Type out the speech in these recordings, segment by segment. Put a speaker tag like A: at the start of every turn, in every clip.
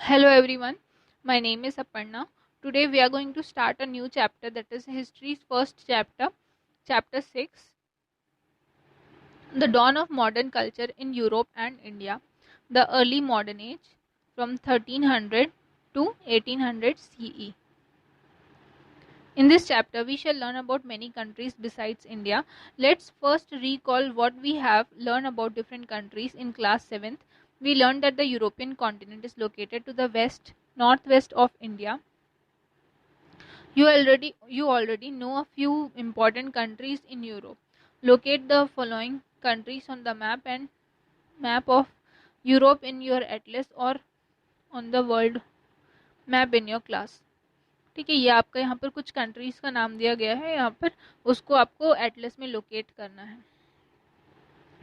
A: Hello everyone, my name is Aparna. Today we are going to start a new chapter, that is history's first chapter, chapter 6, the dawn of modern culture in Europe and India, the early modern age from 1300 to 1800 CE. In this chapter we shall learn about many countries besides India. Let's first recall what we have learned about different countries in class 7th. We learned that the European continent is located to the northwest of India. You already know a few important countries in Europe. Locate the following countries on the map of Europe in your atlas or on the world map in your class. ठीक है, ये आपका यहाँ पर कुछ countries का नाम दिया गया है, यहाँ पर उसको आपको एटलस में लोकेट करना है.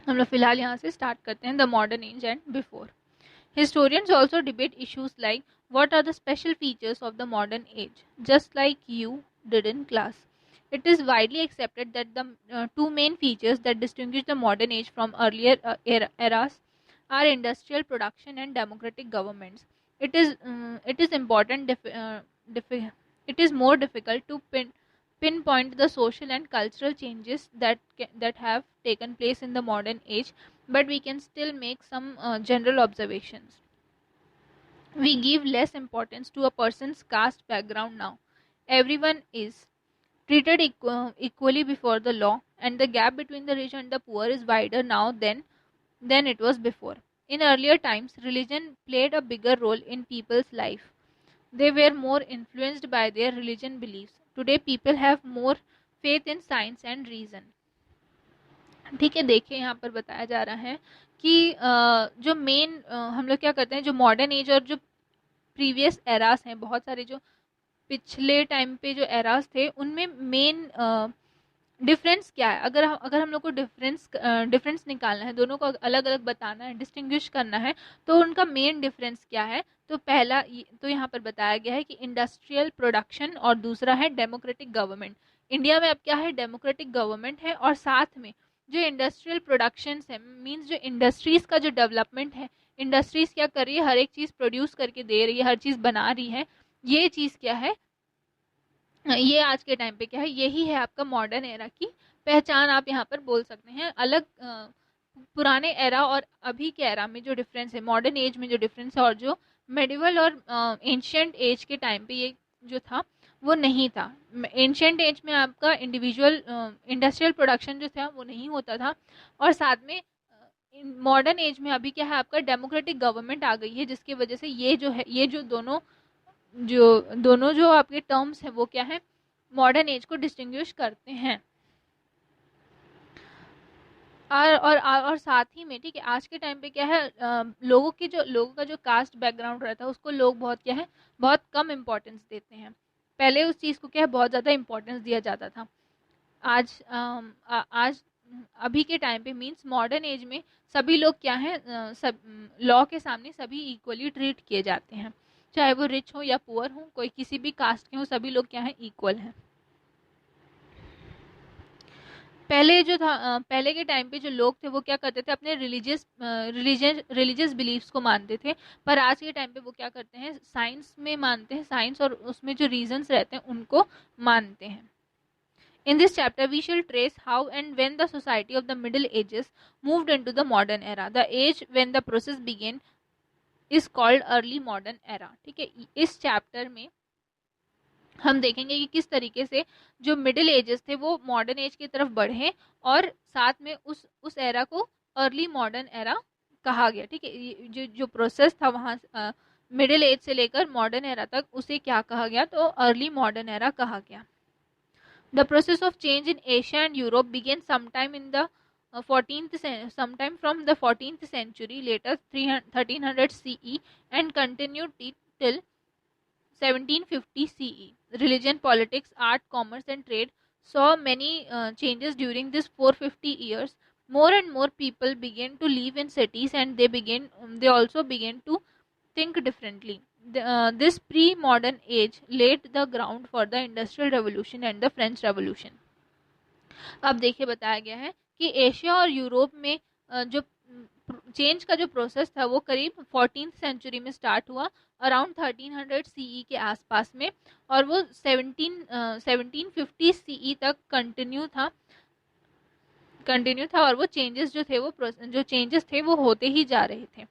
A: हम लोग फिलहाल यहाँ से स्टार्ट करते हैं. The modern age and before. Historians also debate issues like what are the special features of the modern age, just like you did in class. It is widely accepted that the two main features that distinguish the modern age from earlier eras are industrial production and democratic governments. It is it is more difficult to pinpoint the social and cultural changes that have taken place in the modern age, but we can still make some general observations. We give less importance to a person's caste background now. Everyone is treated equally before the law, and the gap between the rich and the poor is wider now than it was before. In earlier times, religion played a bigger role in people's life. They were more influenced by their religion beliefs. Today, people have more faith in science and reason. ठीक है, देखिए यहाँ पर बताया जा रहा है कि जो मेन हम लोग क्या करते हैं, जो मॉडर्न एज और जो प्रीवियस एरास हैं, बहुत सारे जो पिछले टाइम पे जो एरास थे उनमें मेन डिफरेंस क्या है. अगर हम लोग को डिफरेंस निकालना है, दोनों को अलग अलग बताना है, डिस्टिंग्विश करना है, तो उनका मेन डिफरेंस क्या है. तो पहला तो यहाँ पर बताया गया है कि इंडस्ट्रियल प्रोडक्शन और दूसरा है डेमोक्रेटिक गवर्नमेंट. इंडिया में अब क्या है, डेमोक्रेटिक गवर्नमेंट है और साथ में जो इंडस्ट्रियल प्रोडक्शन है, मीन्स जो इंडस्ट्रीज का जो डेवलपमेंट है, इंडस्ट्रीज क्या कर रही है, हर एक चीज़ प्रोड्यूस करके दे रही है, हर चीज़ बना रही है. ये चीज़ क्या है, ये आज के टाइम पे क्या है, यही है आपका मॉडर्न एरा की पहचान. आप यहाँ पर बोल सकते हैं अलग पुराने एरा और अभी के एरा में जो डिफरेंस है, मॉडर्न एज में जो डिफरेंस है और जो मेडिवल और एंशियंट एज के टाइम पे ये जो था वो नहीं था. एंशियंट एज में आपका इंडिविजुअल इंडस्ट्रियल प्रोडक्शन जो था वो नहीं होता था, और साथ में मॉडर्न एज में अभी क्या है, आपका डेमोक्रेटिक गवर्नमेंट आ गई है, जिसकी वजह से ये जो है, ये जो दोनों जो आपके टर्म्स हैं वो क्या है, मॉडर्न एज को डिस्टिंग्विश करते हैं. और साथ ही में ठीक है, आज के टाइम पे क्या है, लोगों का जो कास्ट बैकग्राउंड रहता है उसको लोग बहुत क्या है, बहुत कम इम्पोर्टेंस देते हैं. पहले उस चीज़ को क्या है, बहुत ज़्यादा इम्पोर्टेंस दिया जाता था. आज अभी के टाइम पे मींस मॉडर्न एज में सभी लोग क्या हैं, सब लॉ के सामने सभी इक्वली ट्रीट किए जाते हैं, चाहे वो रिच हो या पुअर हो, कोई किसी भी कास्ट के हो, सभी लोग क्या हैं, इक्वल हैं. पहले जो था, पहले के टाइम पे जो लोग थे वो क्या करते थे, अपने रिलीजियस बिलीफ्स को मानते थे, पर आज के टाइम पे वो क्या करते हैं, साइंस में मानते हैं, साइंस और उसमें जो रीजंस रहते हैं उनको मानते हैं. In this chapter, we shall trace how and when the society of the Middle Ages moved into the modern era. The age when the process began is called early modern era. ठीक है, इस chapter में हम देखेंगे कि किस तरीके से जो मिडिल एजेस थे वो मॉडर्न एज की तरफ बढ़े, और साथ में उस एरा को अर्ली मॉडर्न एरा कहा गया. ठीक है, जो प्रोसेस था वहाँ मिडिल एज से लेकर मॉडर्न एरा तक, उसे क्या कहा गया, तो अर्ली मॉडर्न एरा कहा गया. The process of change in Asia and Europe began sometime from the 14th century, later 1300 CE, and continued till 1750 CE. Religion, politics, art, commerce, and trade saw many changes during this 450 years. More and more people began to live in cities, and they also began to think differently. This pre-modern age laid the ground for the Industrial Revolution and the French Revolution. अब देखिए बताया गया है कि Asia और Europe में जो change का जो प्रोसेस था वो करीब 14th सेंचुरी में स्टार्ट हुआ, अराउंड 1300 सीई के आसपास में, और वो 1750 सीई तक कंटिन्यू था, और वो चेंजेस जो थे वो होते ही जा रहे थे।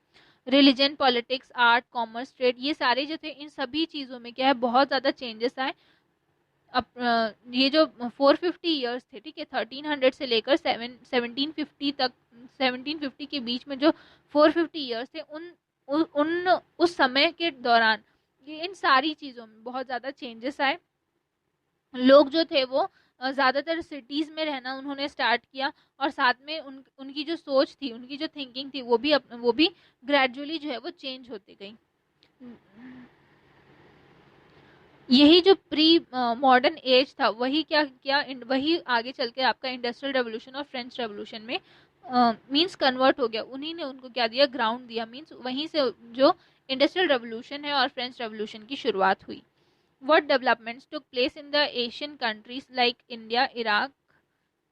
A: Religion, politics, art, commerce, trade, ये सारे जो थे, इन सभी चीज़ों में क्या है, बहुत ज़्यादा चेंजेस आए। अब ये जो 450 ईयर्स थे, ठीक है, 1300 से लेकर 1750 तक, 1750 के बीच में जो 450 ईयर्स थे, उस समय के दौरान ये इन सारी चीज़ों में बहुत ज़्यादा चेंजेस आए। लोग जो थे वो ज़्यादातर सिटीज़ में रहना उन्होंने स्टार्ट किया, और साथ में उनकी जो सोच थी, उनकी जो थिंकिंग थी, वो भी ग्रेजुअली जो है वो चेंज होती गई। यही जो प्री मॉडर्न एज था, वही वही आगे चल के आपका इंडस्ट्रियल रेवोल्यूशन और फ्रेंच रेवोल्यूशन में मींस कन्वर्ट हो गया। उन्हीं ने उनको क्या दिया, ग्राउंड दिया, मींस वहीं से जो इंडस्ट्रियल रेवोल्यूशन है और फ्रेंच रेवोल्यूशन की शुरुआत हुई। What developments took place in the Asian countries like India, Iraq,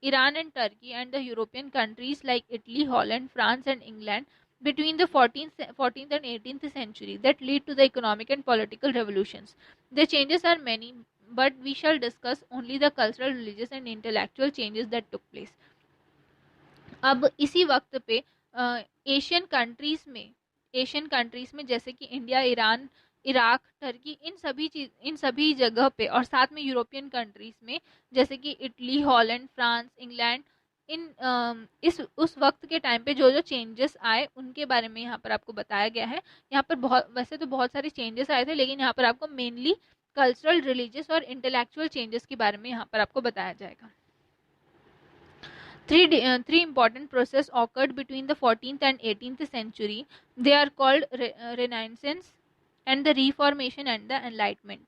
A: Iran and Turkey, and the European countries like Italy, Holland, France and England between the 14th and 18th century that lead to the economic and political revolutions? The changes are many, but we shall discuss only the cultural, religious and intellectual changes that took place. अब इसी वक्त पे Asian countries में जैसे कि India, Iran, Iraq, Turkey, इन सभी जगह पे, और साथ में यूरोपियन कंट्रीज में जैसे कि इटली, हॉलैंड, फ्रांस, इंग्लैंड, उस वक्त के टाइम पे जो जो चेंजेस आए उनके बारे में यहाँ पर आपको बताया गया है। यहाँ पर वैसे तो बहुत सारे चेंजेस आए थे, लेकिन यहाँ पर आपको मेनली कल्चरल, रिलीजियस और इंटेलेक्चुअल चेंजेस के बारे में यहाँ पर आपको बताया जाएगा। Three important processes occurred between the 14th and 18th century. They are called Renaissance and the Reformation and the Enlightenment.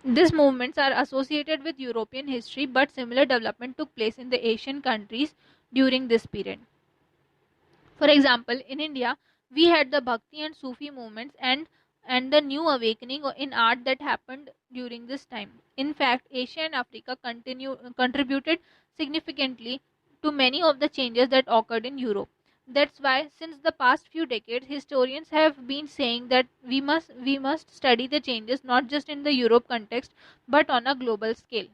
A: These movements are associated with European history, but similar development took place in the Asian countries during this period. For example, in India, we had the Bhakti and Sufi movements and the new awakening in art that happened during this time. In fact, Asia and Africa contributed significantly to many of the changes that occurred in Europe. That's why, since the past few decades, historians have been saying that we must study the changes not just in the Europe context, but on a global scale.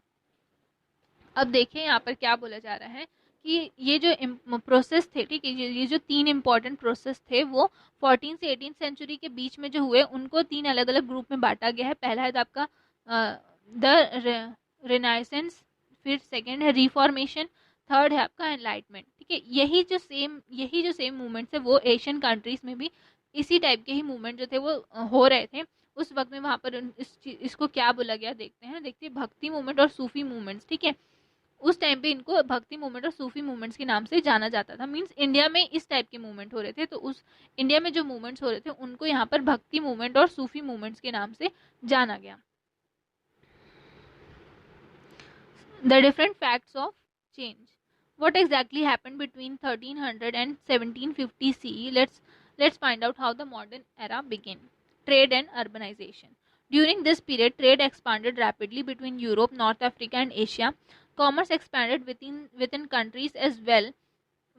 A: अब देखिए यहाँ पर क्या बोला जा रहा है कि ये जो प्रोसेस थे, ठीक है, ये जो 3 इम्पॉर्टेंट प्रोसेस थे वो 14 से 18 सेंचुरी के बीच में जो हुए, उनको 3 अलग अलग ग्रुप में बांटा गया है। पहला है आपका द रेनाइसेंस, फिर सेकंड है रिफॉर्मेशन, थर्ड है आपका एनलाइटमेंट, ठीक है। यही जो सेम मूवमेंट्स है वो एशियन कंट्रीज में भी इसी टाइप के ही मूवमेंट जो थे वो हो रहे थे उस वक्त में। वहाँ पर इसको क्या बोला गया देखते हैं भक्ति मूवमेंट और सूफी मूवमेंट्स, ठीक है। उस टाइम पे इनको भक्ति मूवमेंट और सूफी मूवमेंट्स के नाम से जाना जाता था। मींस इंडिया में इस टाइप के मूवमेंट हो रहे थे, तो उस इंडिया में जो मूवमेंट्स हो रहे थे उनको यहाँ पर भक्ति मूवमेंट और सूफी मूवमेंट्स के नाम से जाना गया। The different facts of change. What exactly happened between 1300 and 1750 CE? Let's find out how the modern era began. Trade and urbanization. During this period, trade expanded rapidly between Europe, North Africa, and Asia. Commerce expanded within countries as well,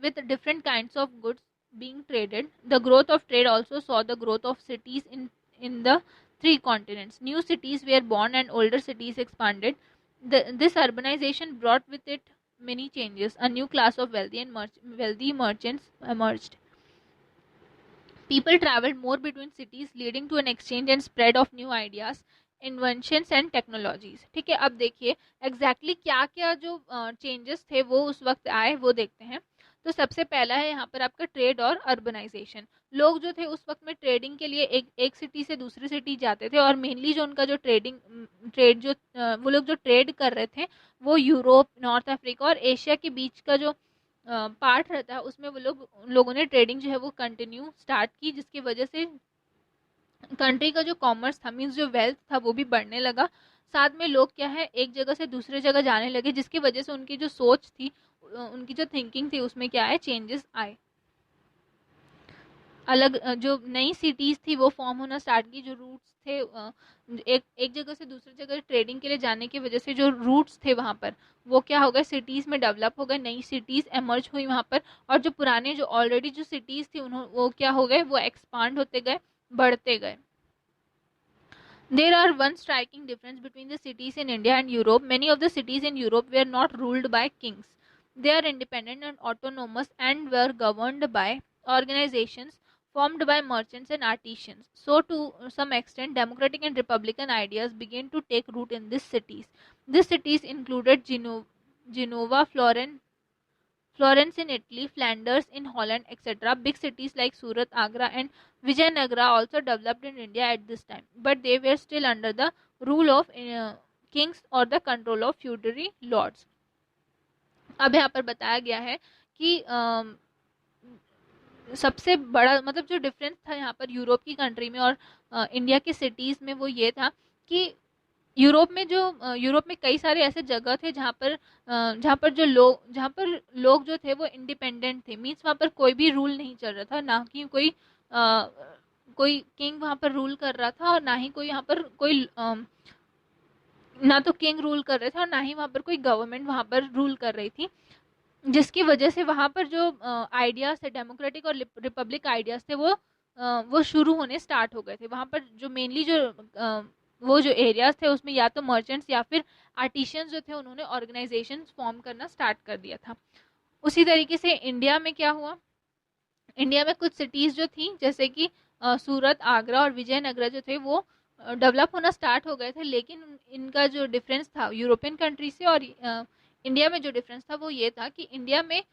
A: with different kinds of goods being traded. The growth of trade also saw the growth of cities in the 3 continents. New cities were born and older cities expanded. This urbanization brought with it many changes. A new class of wealthy merchants emerged. People traveled more between cities, leading to an exchange and spread of new ideas, inventions and technologies, ठीक है। अब देखिए exactly क्या क्या जो changes थे वो उस वक्त आए वो देखते हैं। तो सबसे पहला है यहाँ पर आपका ट्रेड और अर्बनाइजेशन। लोग जो थे उस वक्त में ट्रेडिंग के लिए एक सिटी से दूसरी सिटी जाते थे, और मेनली जो उनका जो वो लोग जो ट्रेड कर रहे थे वो यूरोप, नॉर्थ अफ्रीका और एशिया के बीच का जो पार्ट रहता है उसमें लोगों ने ट्रेडिंग जो है वो कंटिन्यू स्टार्ट की, जिसकी वजह से कंट्री का जो कॉमर्स था, मीन्स जो वेल्थ था वो भी बढ़ने लगा। साथ में लोग क्या है एक जगह से दूसरे जगह जाने लगे, जिसकी वजह से उनकी जो सोच थी, उनकी जो थिंकिंग थी उसमें क्या है चेंजेस आए। अलग जो नई सिटीज़ थी वो फॉर्म होना स्टार्ट की, जो रूट्स थे एक एक जगह से दूसरी जगह ट्रेडिंग के लिए जाने की वजह से जो रूट्स थे वहाँ पर, वो क्या हो गए, सिटीज़ में डेवलप हो गए, नई सिटीज़ एमर्ज हुई वहाँ पर। और जो पुराने जो ऑलरेडी जो सिटीज़ थी वो क्या हो गए, वो एक्सपांड होते गए, बढ़ते गए। There are one striking difference between the cities in India and Europe. Many of the cities in Europe were not ruled by kings. They are independent and autonomous and were governed by organizations formed by merchants and artisans. So, to some extent, democratic and republican ideas began to take root in these cities. These cities included Genova, Florence in Italy, Flanders in Holland, etc. Big cities like Surat, Agra, and Vijayanagara also developed in India at this time, but they were still under the rule of kings or the control of feudatory lords. अब यहाँ पर बताया गया है कि सबसे बड़ा मतलब जो डिफरेंस था यहाँ पर यूरोप की कंट्री में और इंडिया के सिटीज़ में, वो ये था कि यूरोप में कई सारे ऐसे जगह थे जहाँ पर लोग जो थे वो इंडिपेंडेंट थे। मीन्स वहाँ पर कोई भी रूल नहीं चल रहा था, ना कि कोई किंग वहाँ पर रूल कर रहा था, और ना ही कोई यहाँ पर ना तो किंग रूल कर रहे थे और ना ही वहाँ पर कोई गवर्नमेंट वहाँ पर रूल कर रही थी, जिसकी वजह से वहाँ पर जो आइडियाज़ थे, डेमोक्रेटिक और रिपब्लिक आइडियाज़ थे, वो शुरू होने स्टार्ट हो गए थे। वहाँ पर जो मेनली वो जो एरियाज थे उसमें या तो मर्चेंट्स या फिर आर्टिशियंस जो थे उन्होंने ऑर्गेनाइजेशंस फॉर्म करना स्टार्ट कर दिया था। उसी तरीके से इंडिया में क्या हुआ, इंडिया में कुछ सिटीज़ जो थी जैसे कि सूरत, आगरा और विजयनगरा जो थे वो डेवलप होना स्टार्ट हो गए थे, लेकिन इनका जो डिफरेंस था यूरोपियन कंट्री से और इंडिया में जो डिफरेंस था वो ये था कि इंडिया में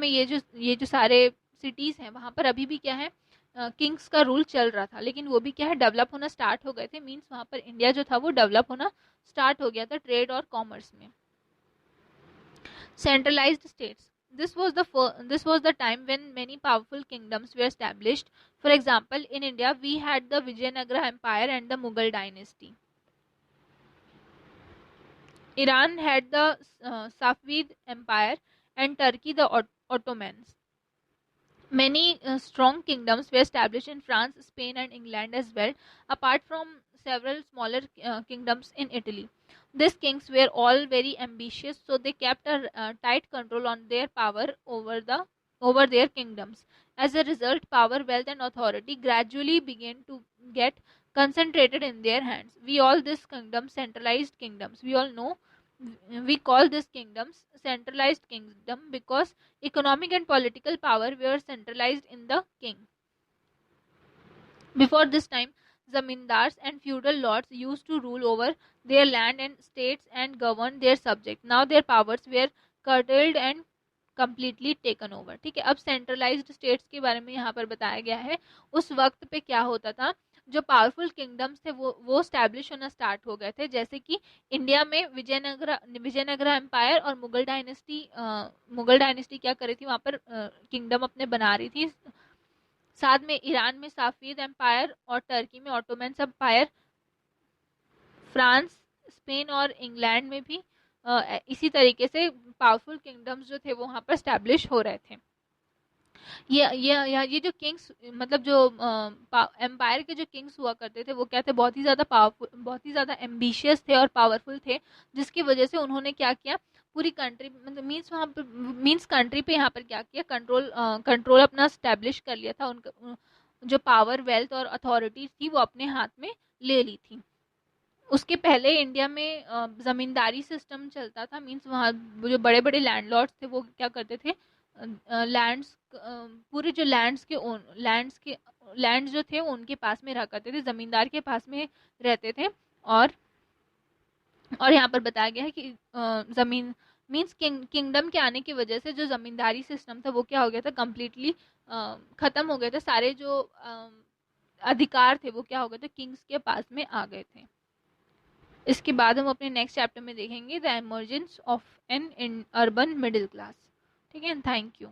A: ये जो सारे सिटीज़ हैं वहाँ पर अभी भी क्या है, किंग्स का रूल चल रहा था, लेकिन वो भी क्या है, डेवलप होना स्टार्ट हो गए थे। मीन्स वहाँ पर इंडिया जो था वो डेवलप होना स्टार्ट हो गया था ट्रेड और कॉमर्स में। Centralized states. This was the time when many powerful kingdoms were established. For example, in India, we had the Vijayanagara Empire and the Mughal dynasty. Iran had the Safavid Empire, and Turkey the Ottomans. Many strong kingdoms were established in France, Spain, and England as well, apart from several smaller kingdoms in Italy. These kings were all very ambitious, so they kept a tight control on their power over their kingdoms. As a result, power, wealth, and authority gradually began to get concentrated in their hands. We all these kingdoms centralized kingdoms. We call these kingdoms centralized kingdom because economic and political power were centralized in the king. Before this time, zamindars and feudal lords used to rule over their land and states and govern their subjects. Now their powers were curtailed and completely taken over. ठीक है, अब centralised states के बारे में यहाँ पर बताया गया है। उस वक्त पे क्या होता था, जो पावरफुल किंगडम्स थे वो स्टैब्लिश होना स्टार्ट हो गए थे, जैसे कि इंडिया में विजयनगरा एम्पायर और मुगल डायनेस्टी क्या कर रही थी, वहाँ पर किंगडम अपने बना रही थी। साथ में ईरान में साफीद एम्पायर और टर्की में ऑटोमन एम्पायर, फ्रांस, स्पेन और इंग्लैंड में भी इसी तरीके से पावरफुल किंगडम्स जो थे वो वहाँ पर स्टैब्लिश हो रहे थे। ये जो किंग्स मतलब जो एम्पायर के जो किंग्स हुआ करते थे वो क्या थे, बहुत ही ज़्यादा पावरफुल, बहुत ही ज़्यादा एम्बिशियस थे और पावरफुल थे, जिसकी वजह से उन्होंने क्या किया, पूरी कंट्री मतलब मीन्स कंट्री पे यहाँ पर क्या किया, कंट्रोल अपना स्टैब्लिश कर लिया था। उनका जो पावर, वेल्थ और अथॉरिटी थी वो अपने हाथ में ले ली थी। उसके पहले इंडिया में ज़मींदारी सिस्टम चलता था। मीन्स वहाँ जो बड़े बड़े लैंडलॉर्ड्स थे वो क्या करते थे, लैंड्स पूरे जो लैंड्स जो थे वो उनके पास में रहा करते थे, ज़मींदार के पास में रहते थे। और यहाँ पर बताया गया है कि ज़मीन मीन्स किंगडम के आने की वजह से जो ज़मींदारी सिस्टम था वो क्या हो गया था, कम्प्लीटली ख़त्म हो गया था। सारे जो अधिकार थे वो क्या हो गए थे, किंग्स के पास में आ गए थे। इसके बाद हम अपने नेक्स्ट चैप्टर में देखेंगे the emergence of N urban middle class. ठीक है, थैंक यू।